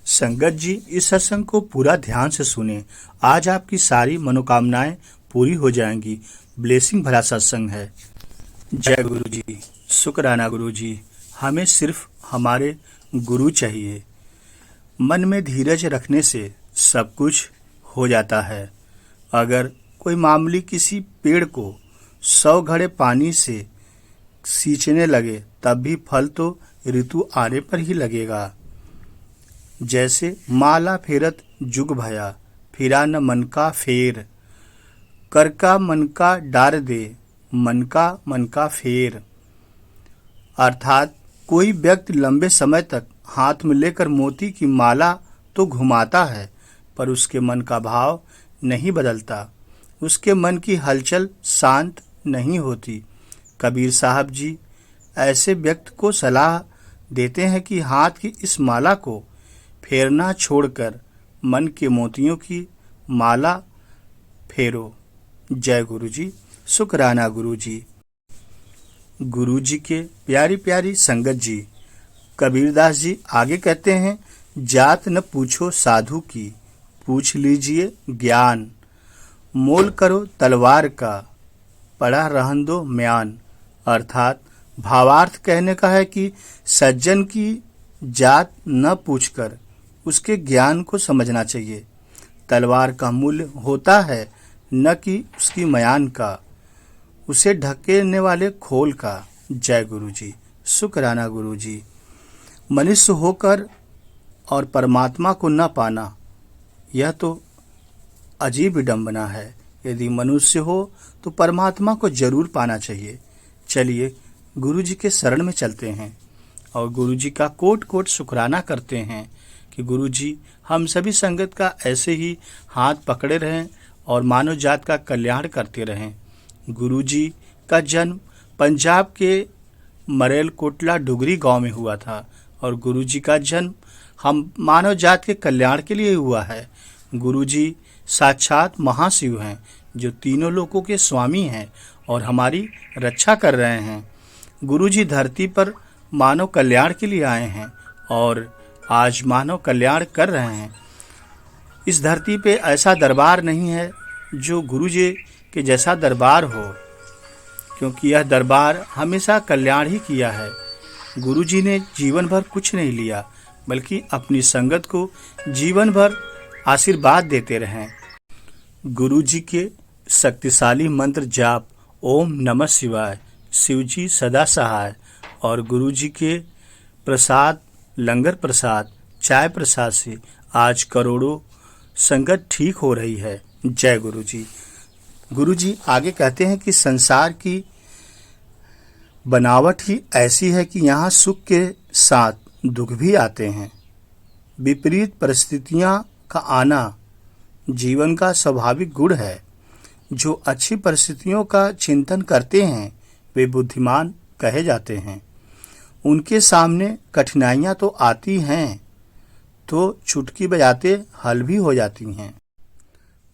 संगत जी, इस सत्संग को पूरा ध्यान से सुने। आज आपकी सारी मनोकामनाएं पूरी हो जाएंगी। ब्लेसिंग भरा सत्संग है। जय गुरु जी। शुक्राना गुरु जी। हमें सिर्फ हमारे गुरु चाहिए। मन में धीरज रखने से सब कुछ हो जाता है। अगर कोई मामूली किसी पेड़ को 100 घड़े पानी से सींचने लगे तब भी फल तो ऋतु आने पर ही लगेगा। जैसे माला फेरत जुग भया, फिरा न मन का फेर, कर का मन का डार दे, मन का फेर। अर्थात कोई व्यक्ति लंबे समय तक हाथ में लेकर मोती की माला तो घुमाता है, पर उसके मन का भाव नहीं बदलता, उसके मन की हलचल शांत नहीं होती। कबीर साहब जी ऐसे व्यक्ति को सलाह देते हैं कि हाथ की इस माला को फेरना छोड़कर मन के मोतियों की माला फेरो। जय गुरु जी। शुक्राना गुरु जी। गुरु जी के प्यारी प्यारी संगत जी, कबीरदास जी आगे कहते हैं, जात न पूछो साधु की, पूछ लीजिए ज्ञान, मोल करो तलवार का, पड़ा रहन दो म्यान। अर्थात भावार्थ कहने का है कि सज्जन की जात न पूछकर उसके ज्ञान को समझना चाहिए। तलवार का मूल्य होता है न कि उसकी म्यान का, उसे ढकेलने वाले खोल का। जय गुरु जी। शुक्राना गुरु जी। मनुष्य होकर और परमात्मा को न पाना, यह तो अजीब विडंबना है। यदि मनुष्य हो तो परमात्मा को जरूर पाना चाहिए। चलिए गुरु जी के शरण में चलते हैं और गुरु जी का कोट कोट शुक्राना करते हैं कि गुरु जी हम सभी संगत का ऐसे ही हाथ पकड़े रहें और मानव जात का कल्याण करते रहें। गुरु जी का जन्म पंजाब के मरेल कोटला डुगरी गांव में हुआ था और गुरु जी का जन्म हम मानव जात के कल्याण के लिए हुआ है। गुरु जी साक्षात महाशिव हैं जो तीनों लोकों के स्वामी हैं और हमारी रक्षा कर रहे हैं। गुरु जी धरती पर मानव कल्याण के लिए आए हैं और आज मानव कल्याण कर रहे हैं। इस धरती पे ऐसा दरबार नहीं है जो गुरु जी के जैसा दरबार हो, क्योंकि यह दरबार हमेशा कल्याण ही किया है। गुरु जी ने जीवन भर कुछ नहीं लिया, बल्कि अपनी संगत को जीवन भर आशीर्वाद देते रहें। गुरु जी के शक्तिशाली मंत्र जाप ओम नमः शिवाय, शिवजी सदा सहाय, और गुरु जी के प्रसाद, लंगर प्रसाद, चाय प्रसाद से आज करोड़ों संगत ठीक हो रही है। जय गुरु जी। गुरु जी आगे कहते हैं कि संसार की बनावट ही ऐसी है कि यहाँ सुख के साथ दुख भी आते हैं। विपरीत परिस्थितियां का आना जीवन का स्वाभाविक गुण है। जो अच्छी परिस्थितियों का चिंतन करते हैं वे बुद्धिमान कहे जाते हैं। उनके सामने कठिनाइयां तो आती हैं तो चुटकी बजाते हल भी हो जाती हैं,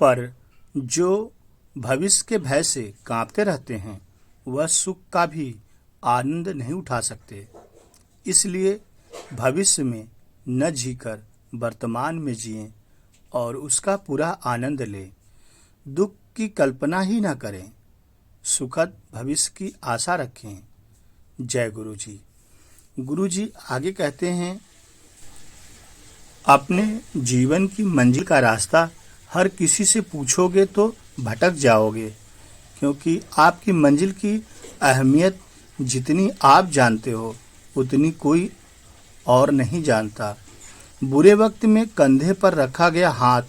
पर जो भविष्य के भय से कांपते रहते हैं वह सुख का भी आनंद नहीं उठा सकते। इसलिए भविष्य में न जीकर वर्तमान में जिएं और उसका पूरा आनंद लें। दुख की कल्पना ही न करें, सुखद भविष्य की आशा रखें। जय गुरु जी। गुरु जी आगे कहते हैं, अपने जीवन की मंजिल का रास्ता हर किसी से पूछोगे तो भटक जाओगे, क्योंकि आपकी मंजिल की अहमियत जितनी आप जानते हो उतनी कोई और नहीं जानता। बुरे वक्त में कंधे पर रखा गया हाथ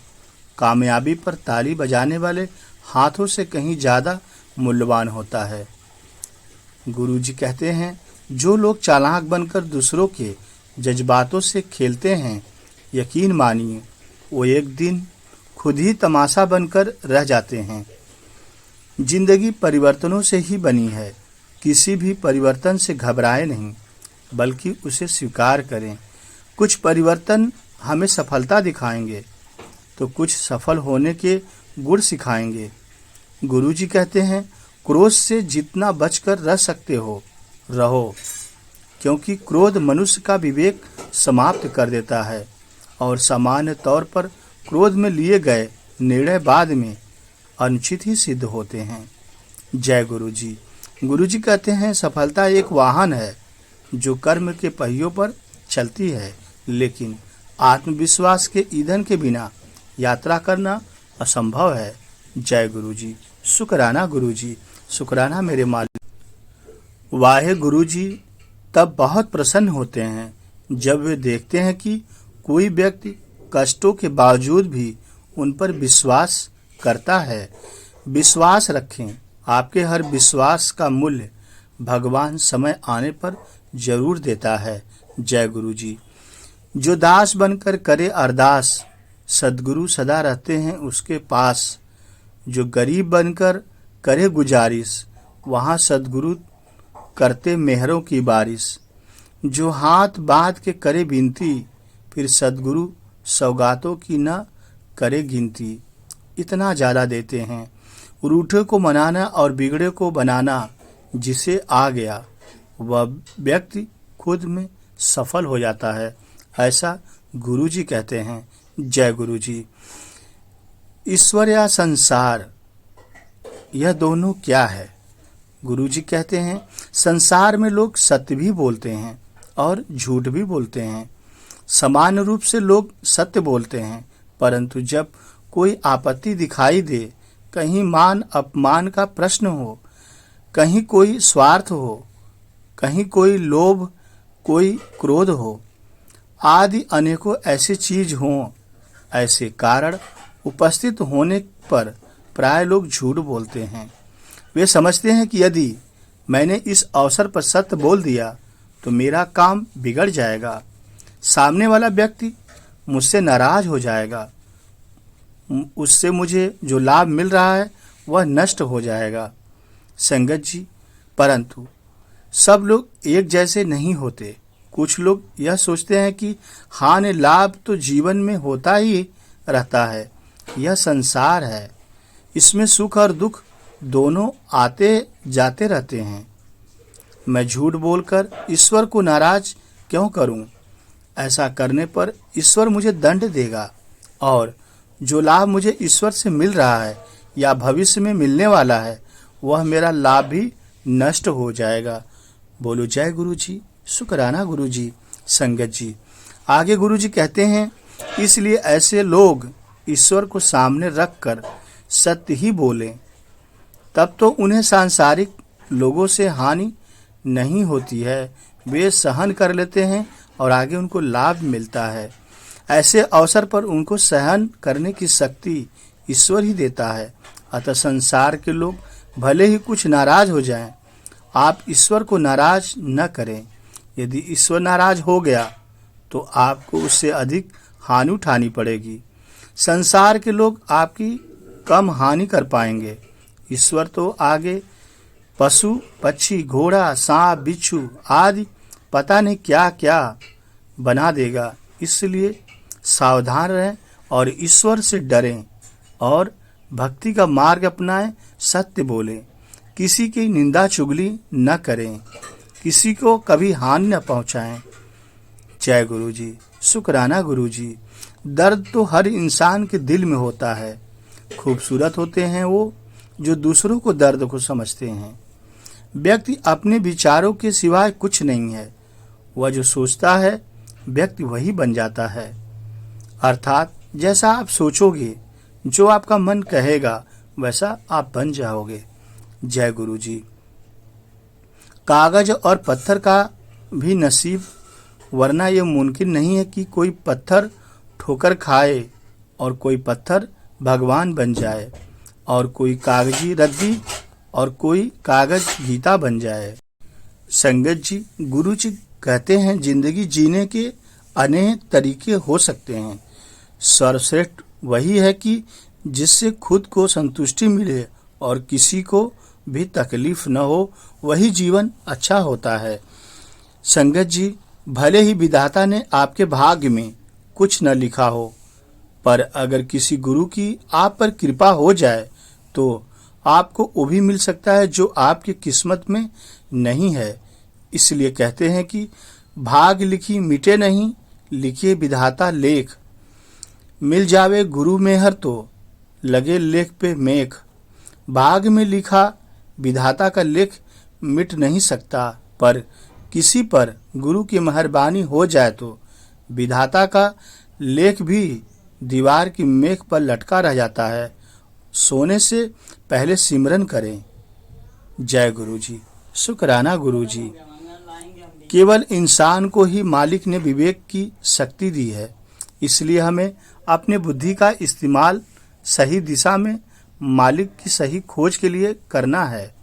कामयाबी पर ताली बजाने वाले हाथों से कहीं ज़्यादा मूल्यवान होता है। गुरु जी कहते हैं, जो लोग चालाक बनकर दूसरों के जज्बातों से खेलते हैं, यकीन मानिए वो एक दिन खुद ही तमाशा बनकर रह जाते हैं। जिंदगी परिवर्तनों से ही बनी है। किसी भी परिवर्तन से घबराए नहीं, बल्कि उसे स्वीकार करें। कुछ परिवर्तन हमें सफलता दिखाएंगे तो कुछ सफल होने के गुण सिखाएंगे। गुरु जी कहते हैं, क्रोध से जितना बचकर रह सकते हो रहो, क्योंकि क्रोध मनुष्य का विवेक समाप्त कर देता है और सामान्य तौर पर क्रोध में लिए गए निर्णय बाद में अनुचित ही सिद्ध होते हैं। जय गुरु जी। गुरु जी कहते हैं, सफलता एक वाहन है जो कर्म के पहियों पर चलती है, लेकिन आत्मविश्वास के ईंधन के बिना यात्रा करना असंभव है। जय गुरु जी। शुक्राना गुरु जी, शुक्राना मेरे मालिक। वाहे गुरु जी तब बहुत प्रसन्न होते हैं जब वे देखते हैं कि कोई व्यक्ति कष्टों के बावजूद भी उन पर विश्वास करता है। विश्वास रखें, आपके हर विश्वास का मूल्य भगवान समय आने पर जरूर देता है। जय गुरु जी। जो दास बनकर करे अरदास, सद्गुरु सदा रहते हैं उसके पास। जो गरीब बनकर करे गुजारिश, वहाँ सद्गुरु करते मेहरों की बारिश। जो हाथ बांध के करे विनती, फिर सद्गुरु सौगातों की न करे गिनती। इतना ज़्यादा देते हैं। रूठे को मनाना और बिगड़े को बनाना जिसे आ गया, वह व्यक्ति खुद में सफल हो जाता है, ऐसा गुरु जी कहते हैं। जय गुरु जी। ईश्वर या संसार, यह दोनों क्या है? गुरु जी कहते हैं, संसार में लोग सत्य भी बोलते हैं और झूठ भी बोलते हैं। समान रूप से लोग सत्य बोलते हैं, परंतु जब कोई आपत्ति दिखाई दे, कहीं मान अपमान का प्रश्न हो, कहीं कोई स्वार्थ हो, कहीं कोई लोभ, कोई क्रोध हो, आदि अनेकों ऐसी चीज हों, ऐसे कारण उपस्थित होने पर प्राय लोग झूठ बोलते हैं। वे समझते हैं कि यदि मैंने इस अवसर पर सत्य बोल दिया तो मेरा काम बिगड़ जाएगा, सामने वाला व्यक्ति मुझसे नाराज हो जाएगा, उससे मुझे जो लाभ मिल रहा है वह नष्ट हो जाएगा। संगत जी, परंतु सब लोग एक जैसे नहीं होते। कुछ लोग यह सोचते हैं कि हानि लाभ तो जीवन में होता ही रहता है, यह संसार है, इसमें सुख और दुख दोनों आते जाते रहते हैं। मैं झूठ बोलकर ईश्वर को नाराज क्यों करूं? ऐसा करने पर ईश्वर मुझे दंड देगा और जो लाभ मुझे ईश्वर से मिल रहा है या भविष्य में मिलने वाला है, वह मेरा लाभ भी नष्ट हो जाएगा। बोलो जय गुरु जी। शुक्राना गुरु जी। संगत जी, आगे गुरु जी कहते हैं, इसलिए ऐसे लोग ईश्वर को सामने रखकर सत्य ही बोलें, तब तो उन्हें सांसारिक लोगों से हानि नहीं होती है। वे सहन कर लेते हैं और आगे उनको लाभ मिलता है। ऐसे अवसर पर उनको सहन करने की शक्ति ईश्वर ही देता है। अतः संसार के लोग भले ही कुछ नाराज हो जाएं, आप ईश्वर को नाराज न करें। यदि ईश्वर नाराज हो गया तो आपको उससे अधिक हानि उठानी पड़ेगी। संसार के लोग आपकी कम हानि कर पाएंगे, ईश्वर तो आगे पशु पक्षी घोड़ा सांप बिच्छू आदि पता नहीं क्या क्या बना देगा। इसलिए सावधान रहें और ईश्वर से डरें और भक्ति का मार्ग अपनाएं, सत्य बोलें, किसी की निंदा चुगली न करें, किसी को कभी हानि न पहुंचाएं। जय गुरु जी। शुक्राना गुरु जी। दर्द तो हर इंसान के दिल में होता है। खूबसूरत होते हैं वो जो दूसरों को दर्द को समझते हैं। व्यक्ति अपने विचारों के सिवाय कुछ नहीं है, वह जो सोचता है व्यक्ति वही बन जाता है। अर्थात जैसा आप सोचोगे, जो आपका मन कहेगा, वैसा आप बन जाओगे। जय गुरु जी। कागज और पत्थर का भी नसीब, वरना यह मुमकिन नहीं है कि कोई पत्थर ठोकर खाए और कोई पत्थर भगवान बन जाए और कोई कागजी रद्दी और कोई कागज गीता बन जाए। संगत जी, गुरु जी कहते हैं, जिंदगी जीने के अनेक तरीके हो सकते हैं। सर्वश्रेष्ठ वही है कि जिससे खुद को संतुष्टि मिले और किसी को भी तकलीफ न हो, वही जीवन अच्छा होता है। संगत जी, भले ही विधाता ने आपके भाग्य में कुछ न लिखा हो, पर अगर किसी गुरु की आप पर कृपा हो जाए तो आपको वो भी मिल सकता है जो आपकी किस्मत में नहीं है। इसलिए कहते हैं कि भाग लिखी मिटे नहीं, लिखिए विधाता लेख, मिल जावे गुरु मेहर तो लगे लेख पे मेघ। भाग में लिखा विधाता का लेख मिट नहीं सकता, पर किसी पर गुरु की मेहरबानी हो जाए तो विधाता का लेख भी दीवार की मेख पर लटका रह जाता है। सोने से पहले सिमरन करें। जय गुरु जी। शुक्राना गुरु जी। केवल इंसान को ही मालिक ने विवेक की शक्ति दी है, इसलिए हमें अपने बुद्धि का इस्तेमाल सही दिशा में मालिक की सही खोज के लिए करना है,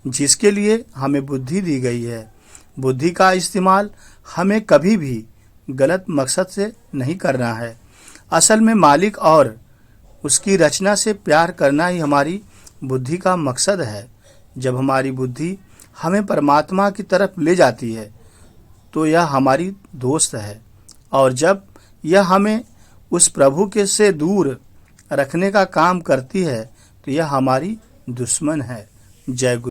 जिसके लिए हमें बुद्धि दी गई है। बुद्धि का इस्तेमाल हमें कभी भी गलत मकसद से नहीं करना है। असल में मालिक और उसकी रचना से प्यार करना ही हमारी बुद्धि का मकसद है। जब हमारी बुद्धि हमें परमात्मा की तरफ ले जाती है तो यह हमारी दोस्त है, और जब यह हमें उस प्रभु के से दूर रखने का काम करती है तो यह हमारी दुश्मन है। जय गुरु।